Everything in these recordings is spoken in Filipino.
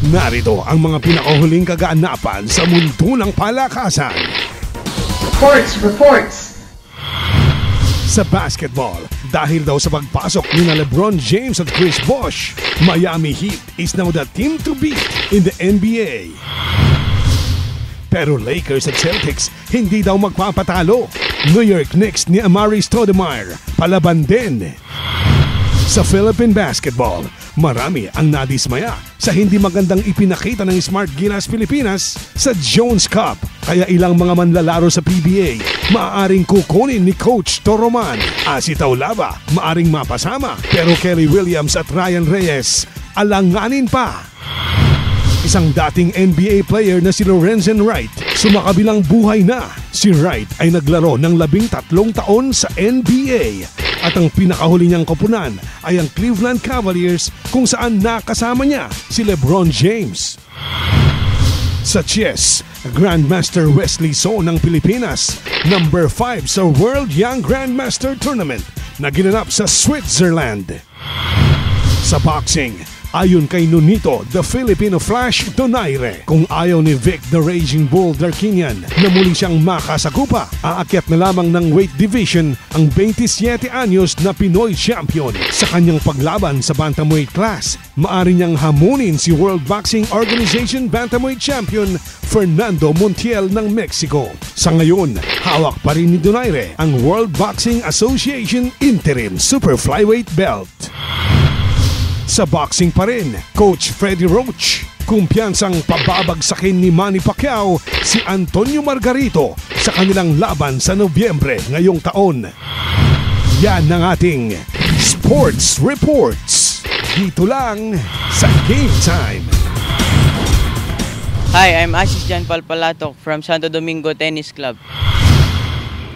Narito ang mga pinakahuling kaganapan sa mundo ng palakasan. Reports. Sa basketball, dahil daw sa pagpasok ni LeBron James at Chris Bosh, Miami Heat is now the team to beat in the NBA. Pero Lakers at Celtics hindi daw magpapatalo. New York Knicks ni Amari Stoudemire palaban din. Sa Philippine basketball, marami ang nadismaya sa hindi magandang ipinakita ng Smart Gilas Pilipinas sa Jones Cup. Kaya ilang mga manlalaro sa PBA maaaring kukunin ni Coach Toroman. Si Taulava maaaring mapasama, pero Kelly Williams at Ryan Reyes alanganin pa. Isang dating NBA player na si Lorenzen Wright sumakabilang buhay na. Si Wright ay naglaro ng 13 taon sa NBA. At ang pinakahuli niyang koponan ay ang Cleveland Cavaliers kung saan nakasama niya si LeBron James. Sa chess, Grandmaster Wesley So ng Pilipinas, number 5 sa World Young Grandmaster Tournament na ginanap sa Switzerland. Sa boxing, ayon kay Nonito, the Filipino Flash Donaire, kung ayaw ni Vic the Raging Bull Darkinian na muli siyang makasakupa, aakyat na lamang ng weight division ang 27 anyos na Pinoy champion. Sa kanyang paglaban sa bantamweight class, maaari niyang hamunin si World Boxing Organization bantamweight champion Fernando Montiel ng Mexico. Sa ngayon, hawak pa rin ni Donaire ang World Boxing Association Interim Super Flyweight Belt. Sa boxing pa rin, Coach Freddie Roach, kumpiyansang pababagsakin ni Manny Pacquiao si Antonio Margarito sa kanilang laban sa Nobyembre ngayong taon. Yan ang ating Sports Reports. Dito lang sa Game Time. Hi, I'm Asis Jan Palpalatok from Santo Domingo Tennis Club.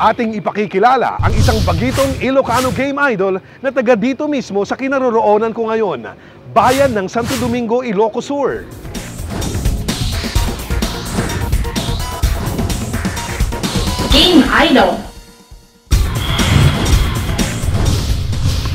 Ating ipakikilala ang isang bagitong Ilocano game idol na taga dito mismo sa kinaroroonan ko ngayon, bayan ng Santo Domingo, Ilocos Sur. Game Idol.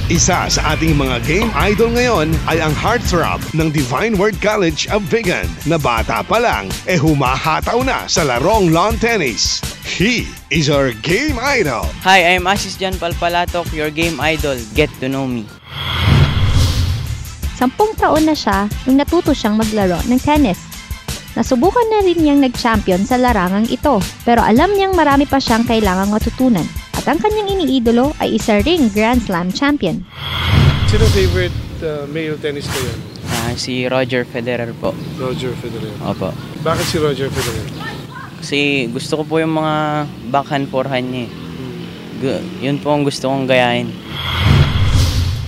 Isa sa ating mga game idol ngayon ay ang heartthrob ng Divine Word College of Vigan na bata pa lang humahataw na sa larong lawn tennis. He is our game idol. Hi, I'm Asis Jan Palpalatok, your game idol. Get to know me. 10 taon na siya nung natuto siyang maglaro ng tennis. Nasubukan na rin niyang nag-champion sa larangang ito, pero alam niyang marami pa siyang kailangang matutunan. At ang kanyang iniidolo ay isa ring Grand Slam champion. Sino favorite male tennis player? Si Roger Federer po. Roger Federer. Opo. Bakit si Roger Federer? Kasi gusto ko po yung mga backhand forehand niya. Yun po ang gusto kong gayahin.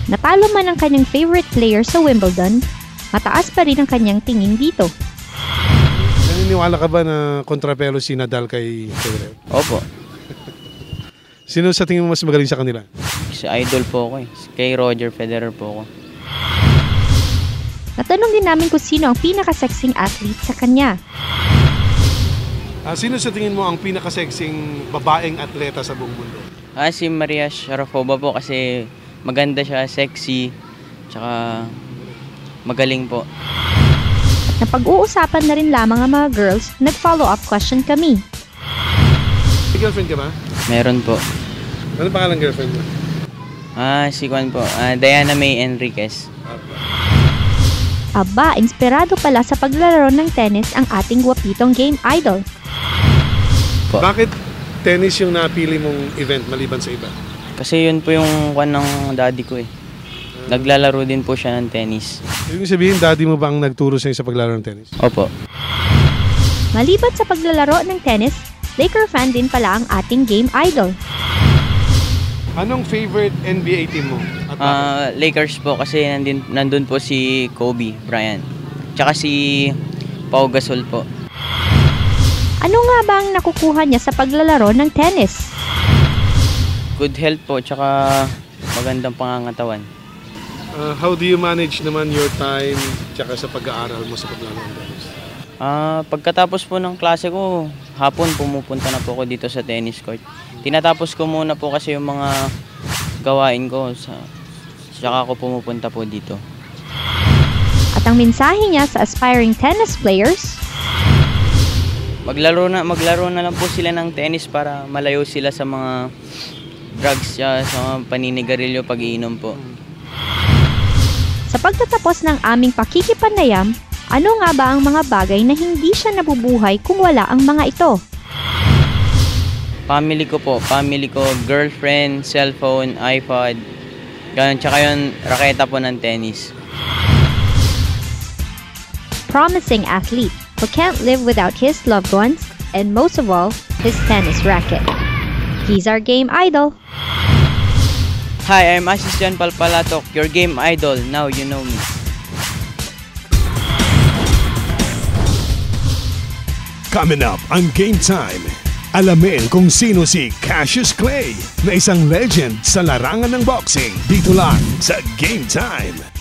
Natalo man ang kanyang favorite player sa Wimbledon, mataas pa rin ang kanyang tingin dito. Naniniwala ka ba na kontrapelo si Nadal kay Federer? Opo. Sino sa tingin mo mas magaling sa kanila? Si idol po ako eh. Kay Roger Federer po ako. Natanong din namin kung sino ang pinaka-sexing athlete sa kanya. Sino sa tingin mo ang pinaka-sexing babaeng atleta sa buong mundo? Si Maria Sharapova po kasi maganda siya, sexy, tsaka magaling po. At napag-uusapan na rin lamang ang mga girls, nag-follow-up question kami. May girlfriend ka ba? Meron po. Ano pangalan girlfriend mo? Si Juan po. Diana May Enriquez. Aba, inspirado pala sa paglalaro ng tennis ang ating gwapitong game idol. Po. Bakit tennis yung napili mong event maliban sa iba? Kasi yun po yung kwan ng daddy ko eh. Naglalaro din po siya ng tennis. Ibig sabihin, daddy mo bang nagturo sa'yo sa paglalaro ng tennis? Opo. Maliban sa paglalaro ng tennis, Laker fan din pala ang ating game idol. Anong favorite NBA team mo? Lakers po kasi nandun po si Kobe Bryant. Tsaka si Pau Gasol po. Ano nga ba ang nakukuha niya sa paglalaro ng tennis? Good health po, tsaka magandang pangangatawan. How do you manage naman your time tsaka sa pag-aaral mo sa paglalaro ng tennis? Pagkatapos po ng klase ko, hapon pumupunta na po ako dito sa tennis court. Tinatapos ko muna po kasi yung mga gawain ko, saka ako pumupunta po dito. At At ang mensahe niya sa aspiring tennis players, Maglaro na lang po sila ng tennis para malayo sila sa mga drugs, sa mga paninigarilyo, pag-iinom po. sa pagtatapos ng aming pakikipanayam, ano nga ba ang mga bagay na hindi siya nabubuhay kung wala ang mga ito? Family ko, girlfriend, cellphone, iPod, ganun, tsaka yung raketa po ng tennis. Promising athlete who can't live without his loved ones, and most of all, his tennis racket. He's our game idol. Hi, I'm Asis John Palpalatok, your game idol. Now you know me. Coming up ang Game Time. Alamin kung sino si Cassius Clay na isang legend sa larangan ng boxing dito lang sa Game Time.